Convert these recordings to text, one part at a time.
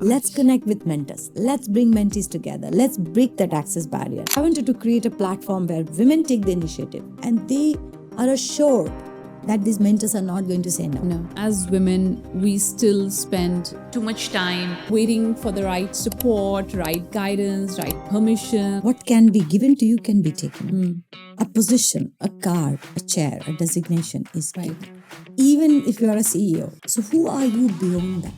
Let's connect with mentors. Let's bring mentees together. Let's break that access barrier. I wanted to create a platform where women take the initiative and they are assured that these mentors are not going to say no. No. As women, we still spend too much time waiting for the right support, right guidance, right permission. What can be given to you can be taken. A position, a card, a chair, a designation is right. Even if you are a CEO. So who are you beyond that?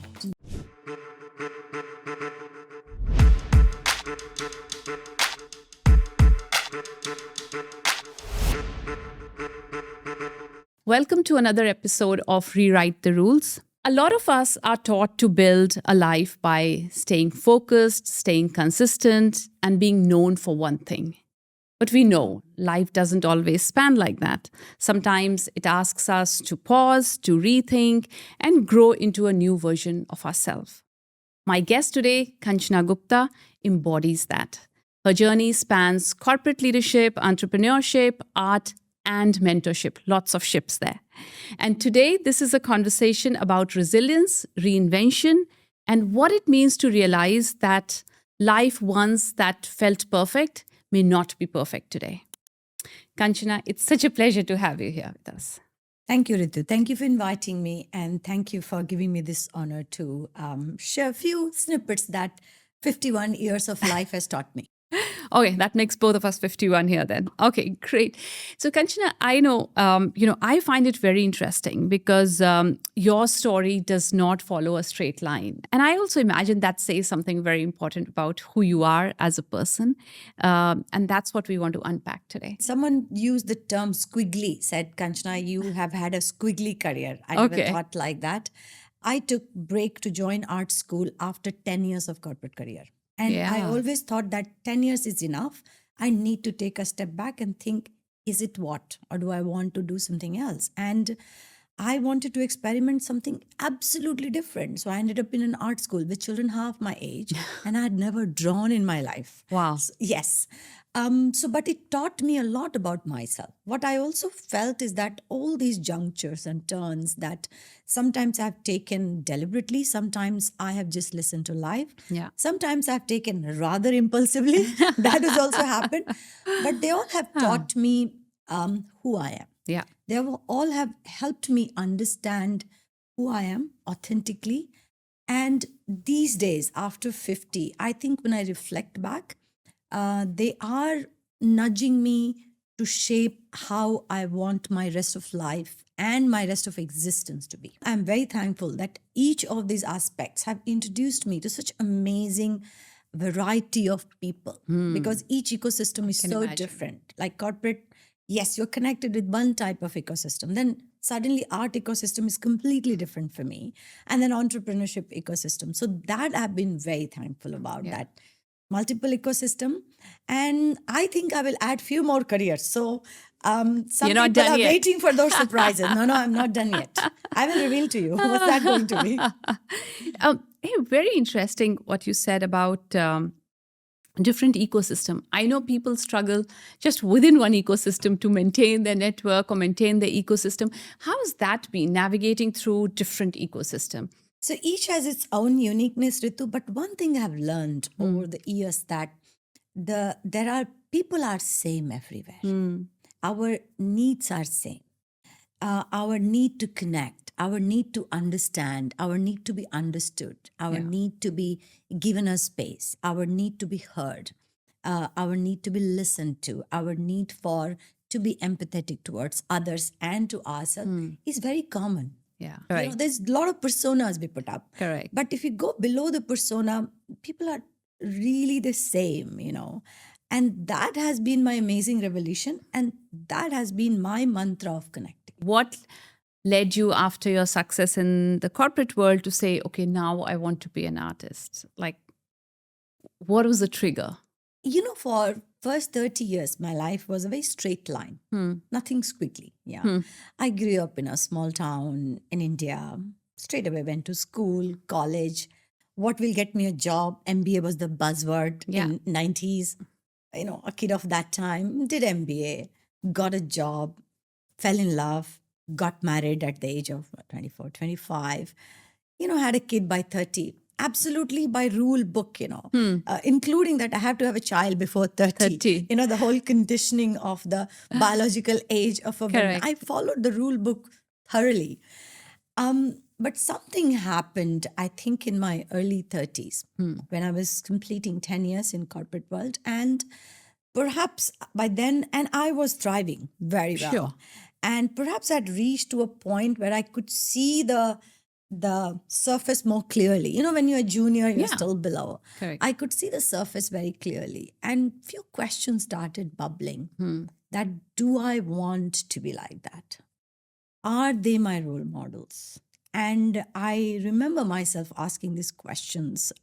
Welcome to another episode of Rewrite the Rules. A lot of us are taught to build a life by staying focused, staying consistent, and being known for one thing. But we know life doesn't always span like that. Sometimes it asks us to pause, to rethink, and grow into a new version of ourselves. My guest today, Kanchana Gupta, embodies that. Her journey spans corporate leadership, entrepreneurship, art, and mentorship. Lots of ships there. And today, this is a conversation about resilience, reinvention, and what it means to realize that life once that felt perfect may not be perfect today. Kanchana, it's such a pleasure to have you here with us. Thank you, Ritu. Thank you for inviting me, and thank you for giving me this honor to share a few snippets that 51 years of life has taught me. Okay, that makes both of us 51 here then. Okay, great. So Kanchana, I know, I find it very interesting because your story does not follow a straight line. And I also imagine that says something very important about who you are as a person. And that's what we want to unpack today. Someone used the term squiggly, said, Kanchana, you have had a squiggly career. I never thought like that. I took break to join art school after 10 years of corporate career. And I always thought that 10 years is enough. I need to take a step back and think, is it what? Or do I want to do something else? And I wanted to experiment something absolutely different. So I ended up in an art school with children half my age. And I had never drawn in my life. Wow. So, yes. But it taught me a lot about myself. What I also felt is that all these junctures and turns that sometimes I've taken deliberately, sometimes I have just listened to life. Yeah. Sometimes I've taken rather impulsively. That has also happened. But they all have taught me who I am. Yeah. They all have helped me understand who I am authentically. And these days, after 50, I think when I reflect back, they are nudging me to shape how I want my rest of life and my rest of existence to be. I'm very thankful that each of these aspects have introduced me to such amazing variety of people because each ecosystem is so different. Like corporate, yes, you're connected with one type of ecosystem. Then suddenly art ecosystem is completely different for me. And then entrepreneurship ecosystem. So that I've been very thankful about that. Multiple ecosystem. And I think I will add few more careers. So some people are waiting for those surprises. No, I'm not done yet. I will reveal to you. What's that going to be? Very interesting what you said about different ecosystem. I know people struggle just within one ecosystem to maintain their network or maintain their ecosystem. How has that been navigating through different ecosystem? So each has its own uniqueness, Ritu. But one thing I've learned over the years that people are same everywhere. Our needs are same. Our need to connect, our need to understand, our need to be understood, our need to be given a space, our need to be heard, our need to be listened to, our need to be empathetic towards others and to ourselves is very common. Yeah, right. There's a lot of personas we put up. Correct. But if you go below the persona, people are really the same, And that has been my amazing revelation. And that has been my mantra of connecting. What led you after your success in the corporate world to say, okay, now I want to be an artist? Like, what was the trigger? For first 30 years, my life was a very straight line. Nothing squiggly. Yeah. I grew up in a small town in India. Straight away went to school, college. What will get me a job? MBA was the buzzword in 90s. A kid of that time did MBA, got a job, fell in love, got married at the age of 24, 25, had a kid by 30. absolutely by rule book, including that I have to have a child before 30. 30. The whole conditioning of the biological age of a woman. Correct. I followed the rule book thoroughly. But something happened, I think, in my early 30s when I was completing 10 years in corporate world. And perhaps by then, and I was thriving very well. Sure. And perhaps I'd reached to a point where I could see the surface more clearly. When you're a junior, you're still below. Correct. I could see the surface very clearly. And few questions started bubbling. That do I want to be like that? Are they my role models? And I remember myself asking these questions.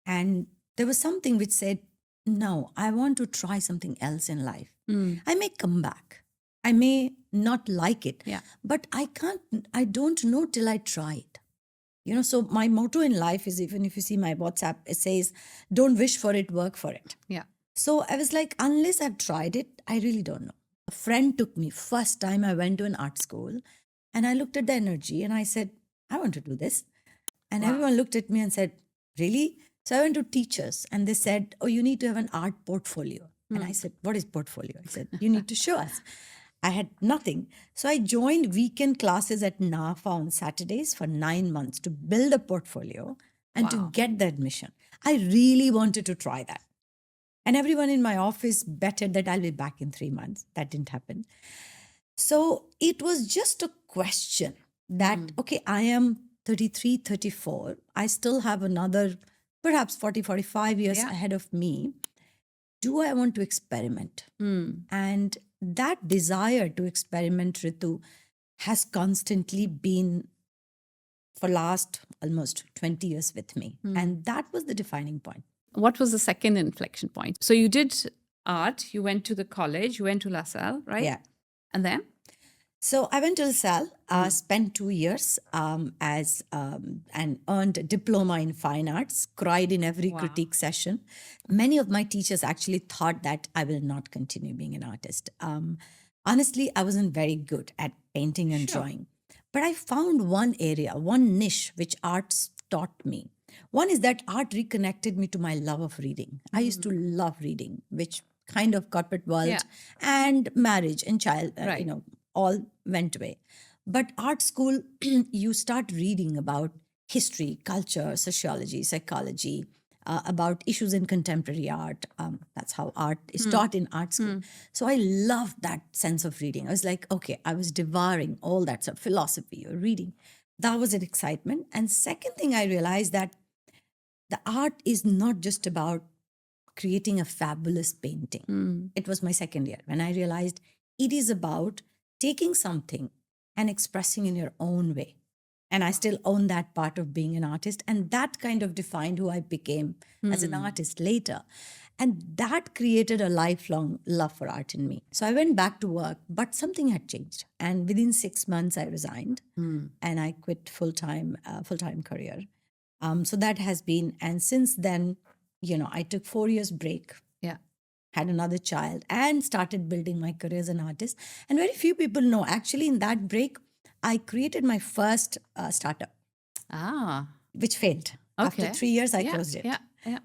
And there was something which said, no, I want to try something else in life. I may come back. I may not like it, but I don't know till I try it. So my motto in life is, even if you see my WhatsApp, it says, don't wish for it, work for it. Yeah. So I was like, unless I've tried it, I really don't know. A friend took me, first time I went to an art school, and I looked at the energy and I said, I want to do this. And everyone looked at me and said, really? So I went to teachers and they said, oh, you need to have an art portfolio. And I said, what is portfolio? I said, you need to show us. I had nothing. So I joined weekend classes at NAFA on Saturdays for 9 months to build a portfolio and to get the admission. I really wanted to try that. And everyone in my office betted that I'll be back in 3 months. That didn't happen. So it was just a question that, okay, I am 33, 34. I still have another perhaps 40, 45 years ahead of me. Do I want to experiment? And that desire to experiment, Ritu, has constantly been for last almost 20 years with me. And that was the defining point. What was the second inflection point? So you did art, you went to the college, you went to LaSalle, right? Yeah. And then? So I went to LaSalle, spent 2 years and earned a diploma in fine arts, cried in every critique session. Many of my teachers actually thought that I will not continue being an artist. Honestly, I wasn't very good at painting and drawing. But I found one area, one niche, which arts taught me. One is that art reconnected me to my love of reading. I used to love reading, which kind of corporate world and marriage and child, all went away. But art school, you start reading about history, culture, sociology, psychology, about issues in contemporary art. That's how art is taught in art school. So I loved that sense of reading. I was like, okay, I was devouring all that sort of philosophy or reading. That was an excitement. And second thing, I realized that the art is not just about creating a fabulous painting. It was my second year when I realized it is about taking something and expressing in your own way. And I still own that part of being an artist. And that kind of defined who I became as an artist later. And that created a lifelong love for art in me. So I went back to work, but something had changed. And within 6 months, I resigned and I quit full-time career. So that has been, and since then, I took 4 years break. Had another child and started building my career as an artist. And very few people know, actually, in that break, I created my first startup, which failed. After 3 years, I closed it.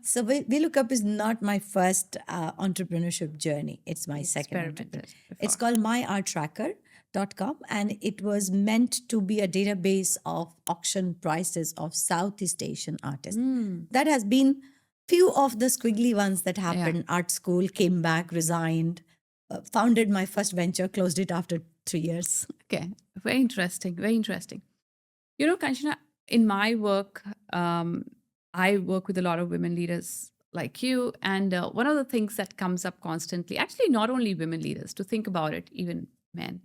So vLookUp is not my first entrepreneurship journey. It's my second. It's called myarttracker.com, and it was meant to be a database of auction prices of Southeast Asian artists. That has been few of the squiggly ones that happened. Art school, came back, resigned, founded my first venture, closed it after 3 years. Okay, very interesting, very interesting. Kanchana, in my work, I work with a lot of women leaders like you. And one of the things that comes up constantly, actually not only women leaders, to think about it, even men,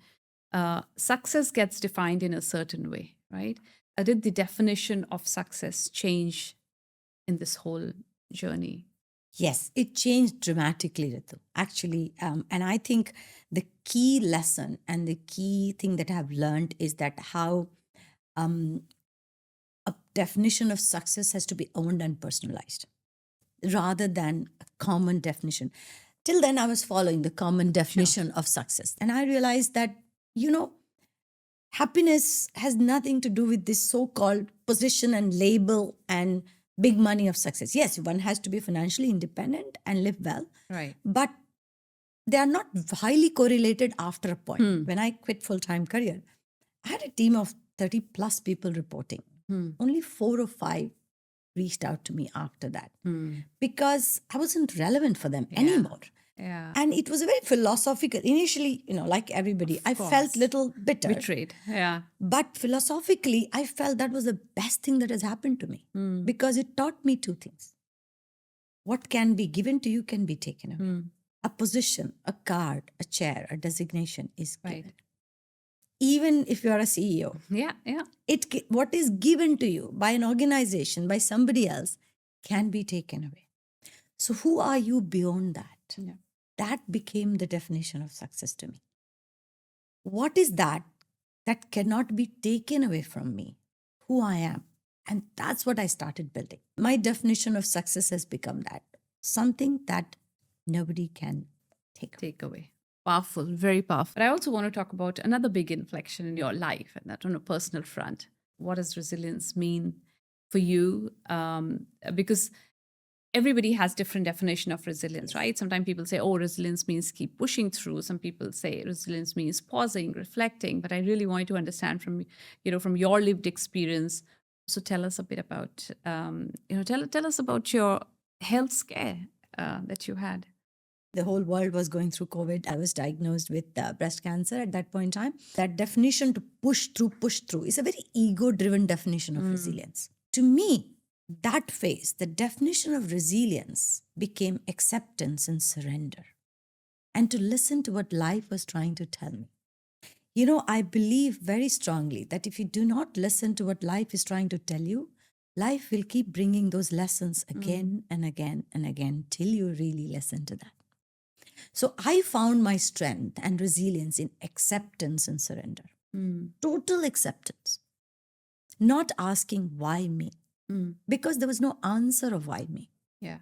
success gets defined in a certain way, right? Did the definition of success change in this whole journey? Yes, it changed dramatically, Ritu, actually. And I think the key lesson and the key thing that I've learned is that how a definition of success has to be owned and personalized rather than a common definition. Till then, I was following the common definition of success. And I realized that, happiness has nothing to do with this so-called position and label and big money of success. Yes, one has to be financially independent and live well, Right. but they are not highly correlated after a point. When I quit full-time career, I had a team of 30 plus people reporting. Only 4 or 5 reached out to me after that because I wasn't relevant for them anymore. Yeah. And it was a very philosophical. Initially, like everybody, I felt little bitter. Betrayed. Yeah. But philosophically, I felt that was the best thing that has happened to me because it taught me 2 things. What can be given to you can be taken away. A position, a card, a chair, a designation is given. Even if you are a CEO, Yeah. Yeah. what is given to you by an organization, by somebody else, can be taken away. So who are you beyond that? Yeah. That became the definition of success to me. What is that cannot be taken away from me? Who I am. And that's what I started building. My definition of success has become that. Something that nobody can take away. Powerful, very powerful. But I also want to talk about another big inflection in your life, and that on a personal front. What does resilience mean for you? Because everybody has different definition of resilience, right? Sometimes people say, oh, resilience means keep pushing through. Some people say resilience means pausing, reflecting. But I really want to understand from your lived experience. So tell us a bit about, tell us about your health scare that you had. The whole world was going through COVID. I was diagnosed with breast cancer at that point in time. That definition to push through is a very ego-driven definition of resilience. To me, that phase, the definition of resilience became acceptance and surrender, and to listen to what life was trying to tell me. I believe very strongly that if you do not listen to what life is trying to tell you, life will keep bringing those lessons again and again and again till you really listen to that. So I found my strength and resilience in acceptance and surrender. Total acceptance. Not asking why me. Because there was no answer of why me. Yeah.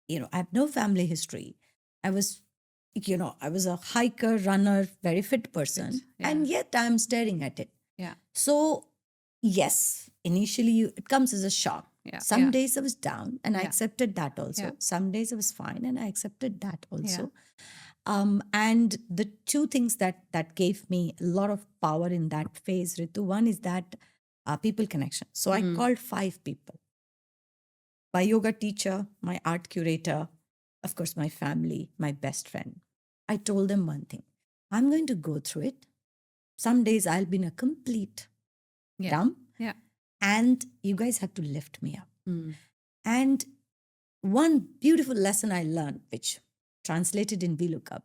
I have no family history. I was a hiker, runner, very fit person. And yet I'm staring at it. Yeah. So yes, initially it comes as a shock. Yeah. Some days I was down and I accepted that also. Yeah. Some days I was fine and I accepted that also. And the 2 things that gave me a lot of power in that phase, Ritu, one is that people connection. So I called 5 people. My yoga teacher, my art curator, of course, my family, my best friend. I told them one thing. I'm going to go through it. Some days I'll be in a complete dump. Yeah. And you guys have to lift me up. And one beautiful lesson I learned, which translated in vLookUp,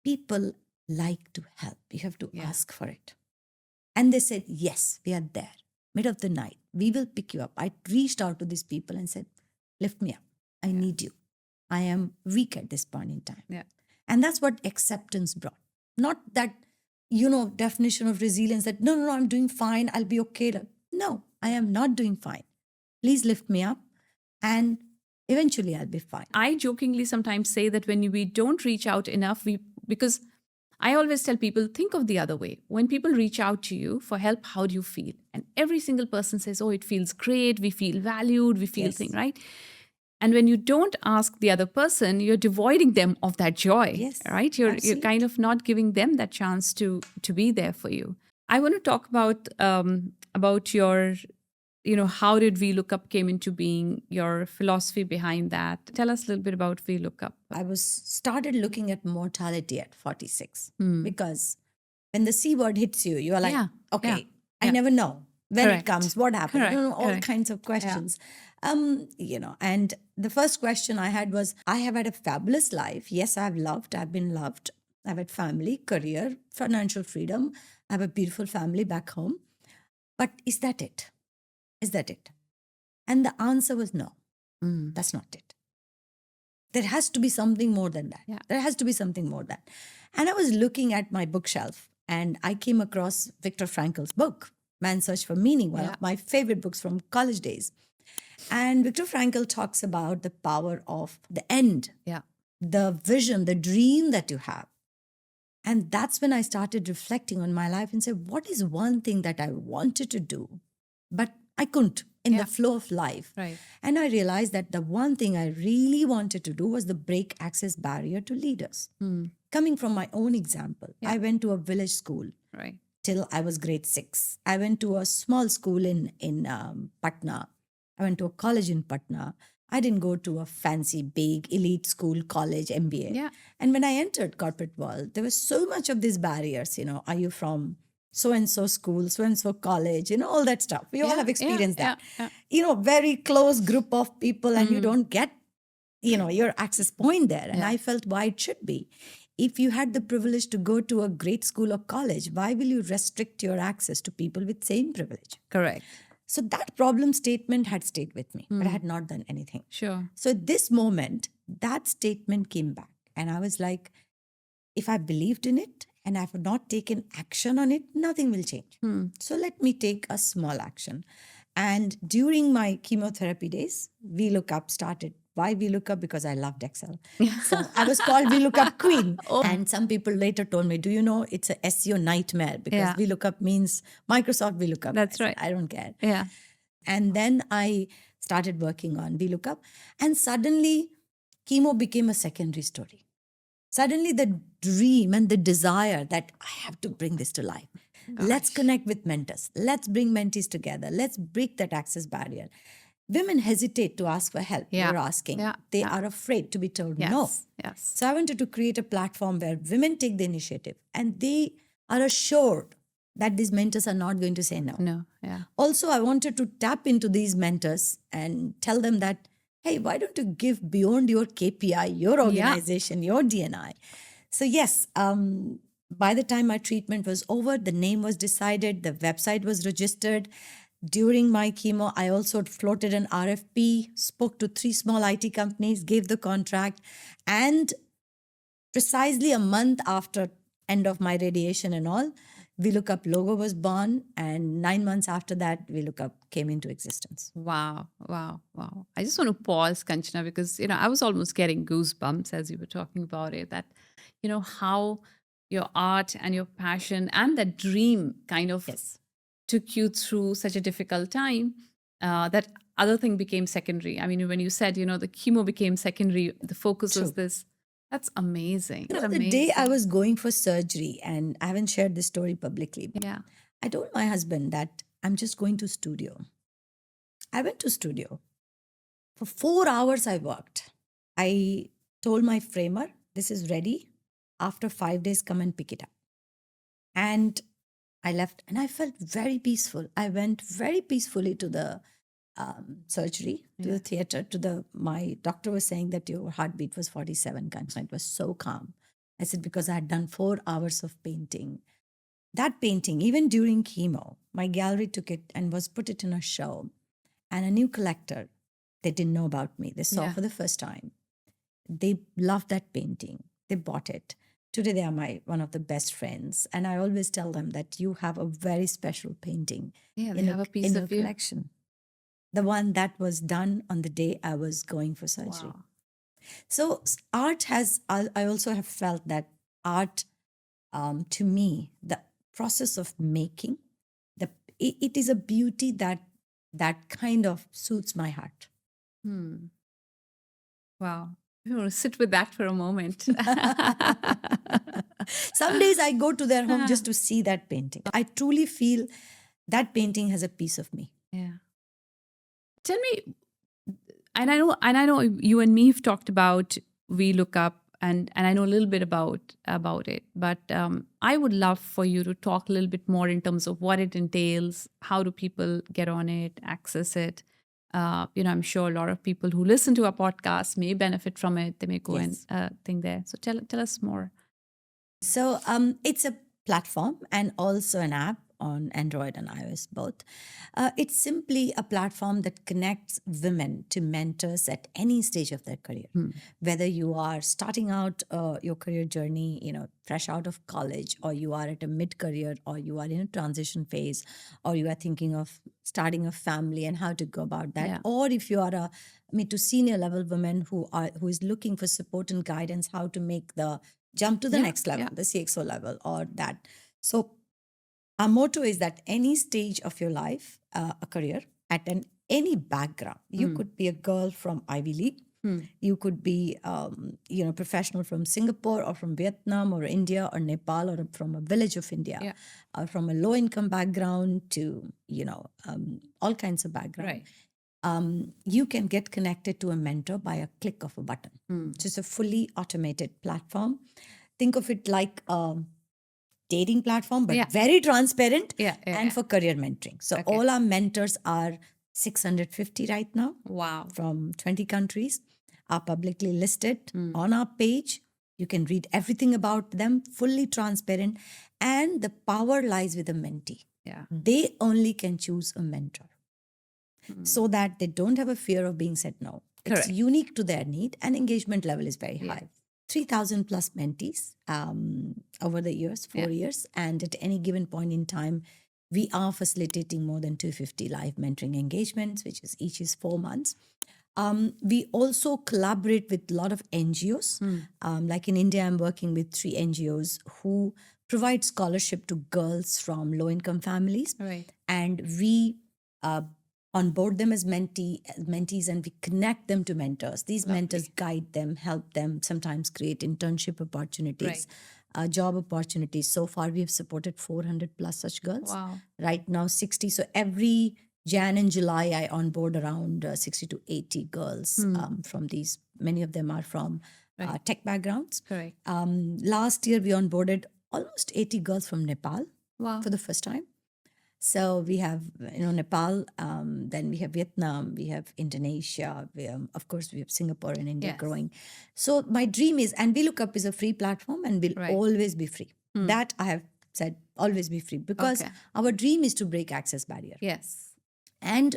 people like to help. You have to ask for it. And they said, yes, we are there. Mid of the night, we will pick you up. I reached out to these people and said, lift me up. I need you. I am weak at this point in time. Yeah. And that's what acceptance brought. Not that, definition of resilience that, no, I'm doing fine. I'll be okay. No, I am not doing fine. Please lift me up and eventually I'll be fine. I jokingly sometimes say that when we don't reach out enough, because I always tell people, think of the other way. When people reach out to you for help, how do you feel? And every single person says, oh, it feels great. We feel valued. We feel things, right? And when you don't ask the other person, you're devoiding them of that joy, right? You're kind of not giving them that chance to be there for you. I want to talk about your, how did vLookUp came into being, your philosophy behind that. Tell us a little bit about vLookUp. I started looking at mortality at 46 because when the C word hits you, you are like, I never know when it comes, what happens, all kinds of questions. And the first question I had was, I have had a fabulous life. Yes, I've been loved. I've had family, career, financial freedom. I have a beautiful family back home. But is that it? Is that it? And the answer was no, that's not it. There has to be something more than that. Yeah. There has to be something more than that. And I was looking at my bookshelf and I came across Viktor Frankl's book, Man's Search for Meaning, one of my favorite books from college days. And Viktor Frankl talks about the power of the end, the vision, the dream that you have. And that's when I started reflecting on my life and said, what is one thing that I wanted to do, but I couldn't in the flow of life? Right. And I realized that the one thing I really wanted to do was the break access barrier to leaders. Coming from my own example, I went to a village school Right. till I was grade 6. I went to a small school in Patna. I went to a college in Patna. I didn't go to a fancy, big, elite school, college, MBA. Yeah. And when I entered corporate world, there was so much of these barriers. Are you from so-and-so school, so-and-so college, all that stuff. We all have experienced that. Very close group of people and you don't get, your access point there. And I felt why it should be. If you had the privilege to go to a great school or college, why will you restrict your access to people with same privilege? Correct. So that problem statement had stayed with me, but I had not done anything. Sure. So at this moment, that statement came back. And I was like, if I believed in it and I have not taken action on it, nothing will change. So let me take a small action. And during my chemotherapy days, vLookUp started. Why vLookUp? Because I loved Excel. So I was called vLookUp Queen. And some people later told me, do you know it's a SEO nightmare because vLookUp means Microsoft vLookUp. That's right. I don't care. Yeah. And then I started working on vLookUp. And suddenly, chemo became a secondary story. Suddenly, the dream and the desire that I have to bring this to life. Let's connect with mentors. Let's bring mentees together. Let's break that access barrier. Women hesitate to ask for help. You're asking. They are afraid to be told no. Yes. So I wanted to create a platform where women take the initiative and they are assured that these mentors are not going to say no. No. Yeah. Also, I wanted to tap into these mentors and tell them that, hey, why don't you give beyond your KPI, your organization, your DNI? So yes, by the time my treatment was over, the name was decided, the website was registered. During my chemo, I also floated an RFP, spoke to 3 small IT companies, gave the contract, and precisely a month after end of my radiation and all, vLookUp logo was born, and 9 months after that, vLookUp came into existence. Wow. I just want to pause, Kanchana, because, I was almost getting goosebumps as you were talking about it, that, how your art and your passion and that dream kind of took you through such a difficult time, that other thing became secondary. I mean, when you said, the chemo became secondary, the focus was this. That's amazing. The day I was going for surgery, and I haven't shared this story publicly, but I told my husband that I'm just going to studio. I went to studio. For 4 hours I worked. I told my framer, this is ready. After 5 days, come and pick it up. And I left and I felt very peaceful. I went very peacefully to the surgery, to the theater, my doctor was saying that your heartbeat was 47, Kanchana. It was so calm. I said, because I had done 4 hours of painting. That painting, even during chemo, my gallery took it and put it in a show. And a new collector, they didn't know about me. They saw for the first time. They loved that painting. They bought it. Today, they are one of the best friends. And I always tell them that you have a very special painting they have a piece of you. Collection. The one that was done on the day I was going for surgery. Wow. So art I also have felt that art, to me, the process of making, it is a beauty that kind of suits my heart. Wow. I want to sit with that for a moment. Some days I go to their home just to see that painting. I truly feel that painting has a piece of me. Yeah. Tell me, and I know you and me have talked about vLookUp, and I know a little bit about it, but I would love for you to talk a little bit more in terms of what it entails, how do people get on it, access it. I'm sure a lot of people who listen to our podcast may benefit from it. They may go and think there. So tell us more. So it's a platform and also an app on Android and iOS both. It's simply a platform that connects women to mentors at any stage of their career. Whether you are starting out your career journey, fresh out of college, or you are at a mid-career, or you are in a transition phase, or you are thinking of starting a family and how to go about that, or if you are a mid to senior level woman who is looking for support and guidance, how to make the jump to the Yeah, next level, yeah. the CXO level or that. So our motto is that any stage of your life, a career at any background, you could be a girl from Ivy League, you could be, professional from Singapore or from Vietnam or India or Nepal or from a village of India, Yeah. or from a low income background to, all kinds of background. Right. You can get connected to a mentor by a click of a button. So it's a fully automated platform. Think of it like a dating platform, but Yeah. very transparent Yeah, yeah, and yeah. for career mentoring. So Okay. all our mentors are 650 right now Wow. from 20 countries, are publicly listed on our page. You can read everything about them, fully transparent. And the power lies with the mentee. Yeah. They only can choose a mentor so that they don't have a fear of being said no. It's Correct. unique to their need and engagement level is very Yeah. high. 3,000 plus mentees over the years, 4 years. And at any given point in time, we are facilitating more than 250 live mentoring engagements, which is each is 4 months. We also collaborate with a lot of NGOs. Like in India, I'm working with 3 NGOs who provide scholarship to girls from low-income families. Right. And we onboard them as mentees, and we connect them to mentors. These mentors guide them, help them, sometimes create internship opportunities, job opportunities. So far, we have supported 400 plus such girls. Wow. Right now, 60. So every Jan and July, I onboard around 60 to 80 girls from these. Many of them are from tech backgrounds. Correct. Last year, we onboarded almost 80 girls from Nepal Wow. for the first time. So we have, Nepal, then we have Vietnam, we have Indonesia, of course, we have Singapore and India growing. So my dream is, and vLookUp is a free platform and will always be free. That I have said, always be free, because our dream is to break access barrier. Yes. And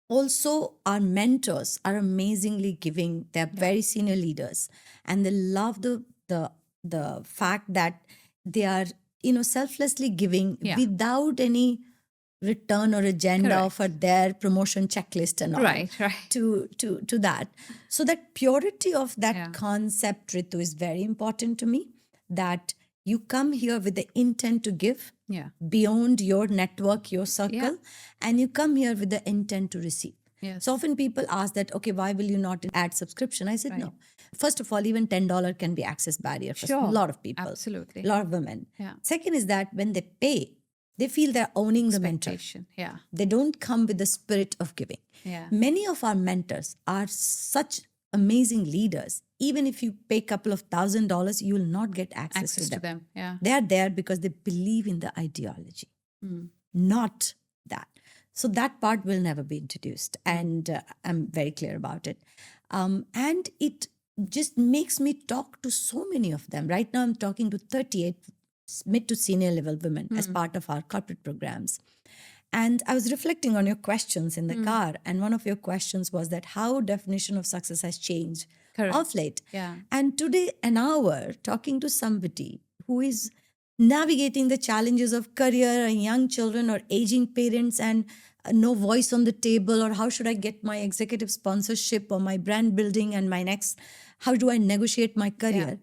also our mentors are amazingly giving. They're very senior leaders, and they love the fact that they are, selflessly giving without any return or agenda for their promotion checklist and all Right. to that. So that purity of that concept, Ritu, is very important to me, that you come here with the intent to give beyond your network, your circle, and you come here with the intent to receive. Yes. So often people ask that, okay, why will you not add subscription? I said, no. First of all, even $10 can be access barrier for a lot of people. Absolutely. A lot of women. Yeah. Second is that when they pay, they feel they're owning the mentor. Yeah. They don't come with the spirit of giving. Yeah. Many of our mentors are such amazing leaders. Even if you pay a couple of $1,000, you will not get access to them. Yeah. They are there because they believe in the ideology, not that. So that part will never be introduced. And I'm very clear about it. And it just makes me talk to so many of them. Right now, I'm talking to 38 mid to senior level women as part of our corporate programs. And I was reflecting on your questions in the car. And one of your questions was that how definition of success has changed of late. Yeah. And today, an hour talking to somebody who is navigating the challenges of career and young children or aging parents and no voice on the table, or how should I get my executive sponsorship or my brand building and my next, how do I negotiate my career?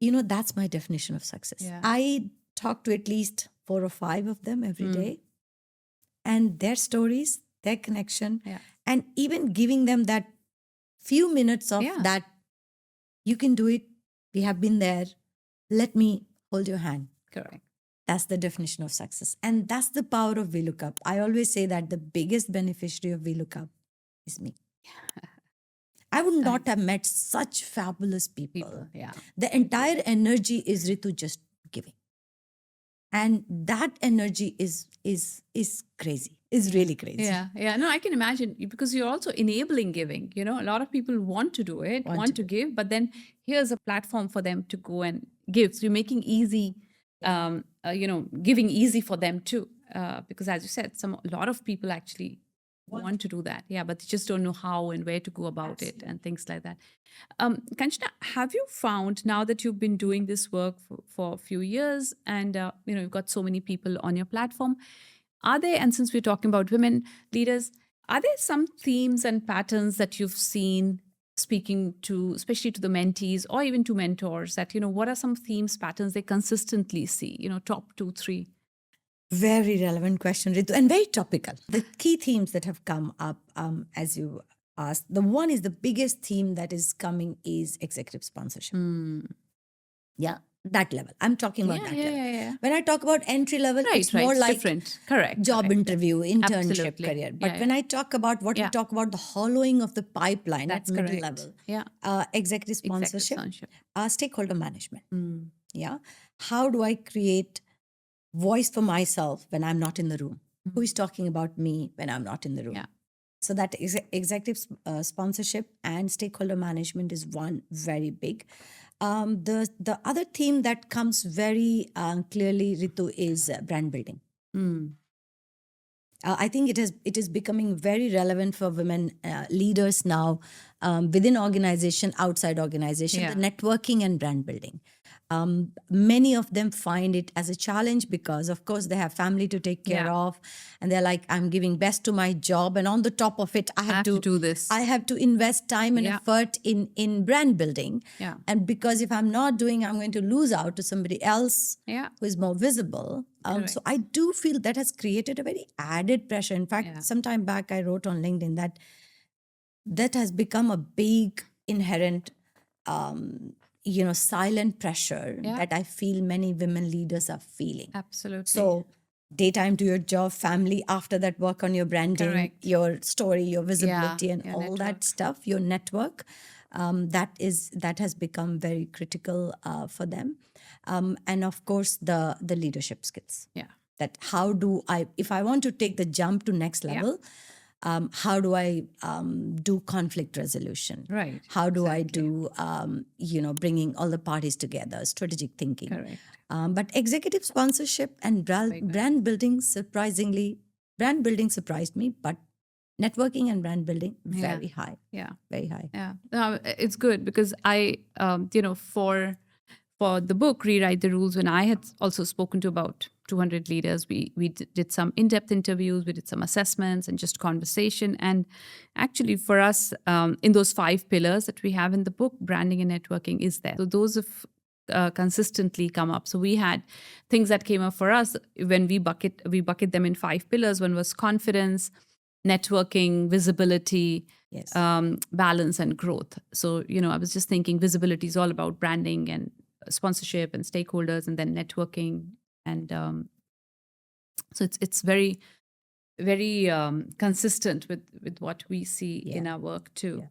That's my definition of success. Yeah. I talk to at least 4 or 5 of them every day, and their stories, their connection, and even giving them that few minutes of that, you can do it. We have been there. Let me hold your hand. Correct. That's the definition of success. And that's the power of vLookUp. I always say that the biggest beneficiary of vLookUp is me. I would not have met such fabulous people. Yeah. The entire energy is Ritu just giving. And that energy is crazy, is really crazy. Yeah, yeah. No, I can imagine, because you're also enabling giving. A lot of people want to do it, want to give, but then here's a platform for them to go and give. So you're making easy, giving easy for them too. Because as you said, a lot of people actually want to do that. Yeah, but they just don't know how and where to go about it and things like that. Kanchana, have you found, now that you've been doing this work for a few years and, you've got so many people on your platform, are there, and since we're talking about women leaders, are there some themes and patterns that you've seen speaking to, especially to the mentees or even to mentors, that, what are some themes, patterns they consistently see, top 2, 3? Very relevant question, Ritu, and very topical. The key themes that have come up, as you asked, the one is the biggest theme that is coming is executive sponsorship. Yeah, that level. I'm talking about that level. Yeah. When I talk about entry level, it's more It's like different. Correct. job interview, internship, Absolutely. career. But when I talk about what we talk about, the hollowing of the pipeline That's at middle correct. level, Yeah. executive sponsorship, stakeholder management. Yeah, how do I create voice for myself when I'm not in the room? Who is talking about me when I'm not in the room? Yeah. So that executive sponsorship and stakeholder management is one very big. The other theme that comes very clearly, Ritu, is brand building. I think it is becoming very relevant for women leaders now, within organization, outside organization, the networking and brand building. Many of them find it as a challenge because, of course, they have family to take care of, and they're like, I'm giving best to my job, and on the top of it, I have to do this. I have to invest time and effort in brand building. Yeah. And because if I'm not doing, I'm going to lose out to somebody else who is more visible. So I do feel that has created a very added pressure. In fact, some time back, I wrote on LinkedIn that has become a big inherent silent pressure that I feel many women leaders are feeling. Absolutely. So daytime to your job, family, after that work on your branding, your story, your visibility, and all that stuff, your network. That has become very critical for them. And of course, the leadership skills. Yeah. That how do I, if I want to take the jump to next level, how do I do conflict resolution? Right. How do I do, bringing all the parties together, strategic thinking? Correct. But executive sponsorship and brand building, brand building surprised me, but networking and brand building, very high. Yeah. Very high. Yeah. No, it's good because I, for the book, Rewrite the Rules, when I had also spoken to about 200 leaders, we did some in-depth interviews, we did some assessments and just conversation. And actually for us, in those 5 pillars that we have in the book, branding and networking is there. So those have consistently come up. So we had things that came up for us when we bucket them in 5 pillars. One was confidence, networking, visibility, balance, and growth. So, I was just thinking visibility is all about branding and sponsorship and stakeholders, and then networking. And so it's very, very consistent with what we see in our work too. Yeah.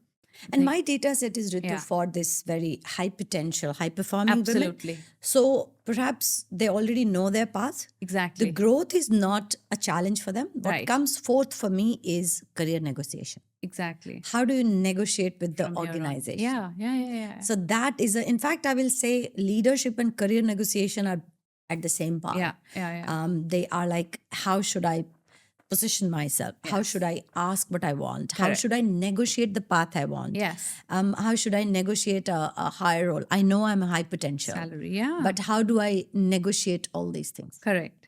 And my data set is Ritu for this very high potential, high performing women. So perhaps they already know their path. Exactly. The growth is not a challenge for them. What comes forth for me is career negotiation. Exactly. How do you negotiate with the organization? Yeah. So that is in fact, I will say leadership and career negotiation are at the same par. They are like, how should I position myself? How should I ask what I want? How should I negotiate the path I want? How should I negotiate a higher role? I know I'm a high potential. Salary, But how do I negotiate all these things? Correct.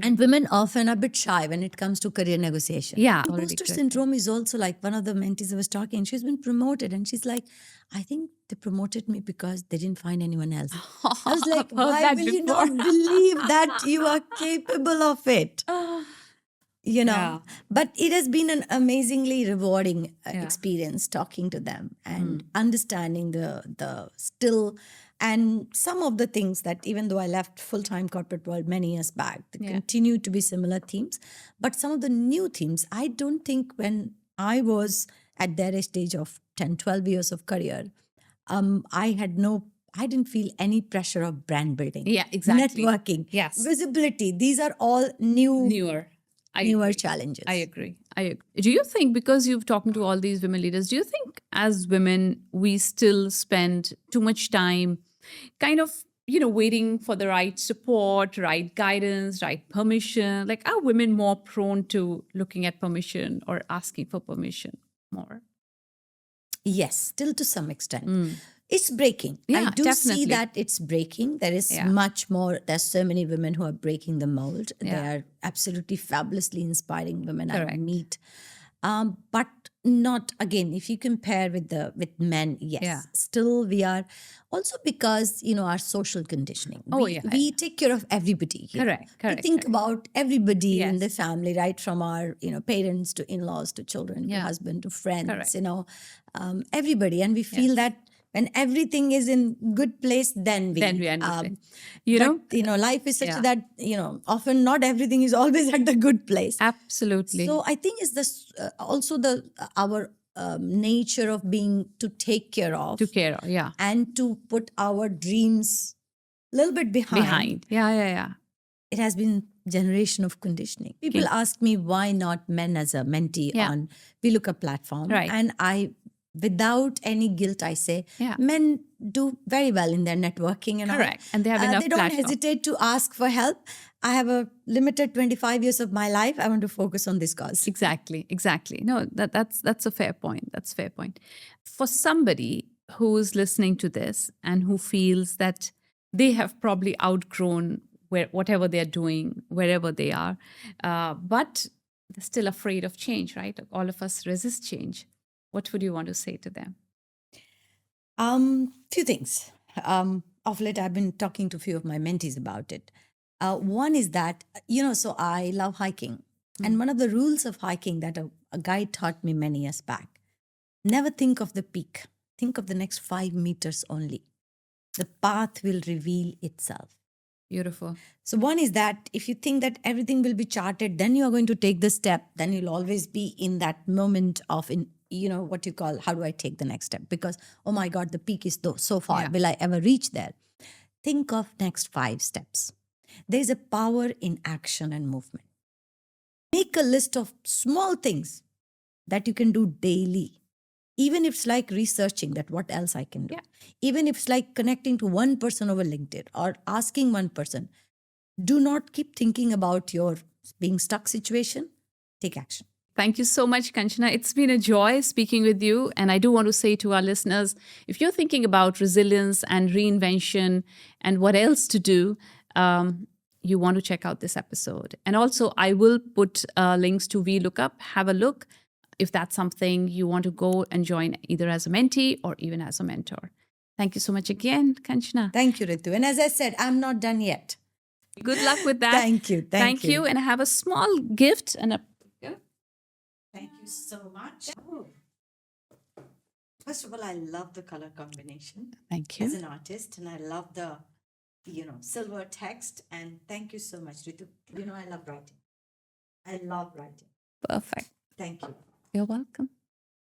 And women often are a bit shy when it comes to career negotiation. Yeah. Imposter syndrome is also like one of the mentees I was talking. She's been promoted and she's like, I think they promoted me because they didn't find anyone else. I was like, why will you not believe that you are capable of it? But it has been an amazingly rewarding experience talking to them and understanding the still and some of the things that even though I left full-time corporate world many years back, they continue to be similar themes. But some of the new themes, I don't think when I was at their stage of 10, 12 years of career, I didn't feel any pressure of brand building. Yeah, exactly. Networking. Yes. Visibility. These are all newer challenges. I agree. Do you think, because you've talked to all these women leaders, do you think as women, we still spend too much time kind of, waiting for the right support, right guidance, right permission? Like, are women more prone to looking at permission or asking for permission more? Yes, still to some extent. It's breaking. I do see that it's breaking. There is much more. There's so many women who are breaking the mold. They are absolutely fabulously inspiring women I meet. But not, again, if you compare with men, yes, Yeah. still we are, also because our social conditioning. Oh, we, yeah, we take care of everybody. Correct, We correct, think correct. about everybody in the Yes. family, right, from our parents to in-laws to children to Yeah. husband to friends, Correct. everybody, and we feel Yes. that when everything is in good place, then we Then we end with it. You but know, life is such yeah. that often not everything is always at the good place. Absolutely. So I think it's this also the our nature of being to take care of To care of, yeah. and to put our dreams a little bit behind. Yeah, yeah, yeah. It has been generation of conditioning. People Okay. ask me why not men as a mentee Yeah. on vLookUp platform, Right. and I, without any guilt, I say Yeah. men do very well in their networking and Correct. all. And they have enough They don't platform. hesitate to ask for help. I have a limited 25 years of my life. I want to focus on this cause. Exactly. No, that's a fair point. That's a fair point. For somebody who is listening to this and who feels that they have probably outgrown whatever they're doing, wherever they are, but they're still afraid of change, right? All of us resist change. What would you want to say to them? Few things. Of late, I've been talking to a few of my mentees about it. One is that, so I love hiking. And one of the rules of hiking that a guide taught me many years back, never think of the peak. Think of the next 5 meters only. The path will reveal itself. Beautiful. So one is that if you think that everything will be charted, then you're going to take the step, then you'll always be in that moment of, what you call, how do I take the next step? Because, oh my God, the peak is so far. Yeah. Will I ever reach there? Think of next 5 steps. There's a power in action and movement. Make a list of small things that you can do daily. Even if it's like researching that what else I can do. Yeah. Even if it's like connecting to one person over LinkedIn or asking one person. Do not keep thinking about your being stuck situation. Take action. Thank you so much, Kanchana. It's been a joy speaking with you. And I do want to say to our listeners, if you're thinking about resilience and reinvention and what else to do, you want to check out this episode. And also, I will put links to vLookUp. Have a look if that's something you want to go and join either as a mentee or even as a mentor. Thank you so much again, Kanchana. Thank you, Ritu. And as I said, I'm not done yet. Good luck with that. Thank you. Thank you. And I have a small gift and a Thank you so much. Oh. First of all, I love the color combination. Thank As you. an artist, and I love the, silver text. And thank you so much, Ritu. I love writing. I love writing. Perfect. Thank you. You're welcome.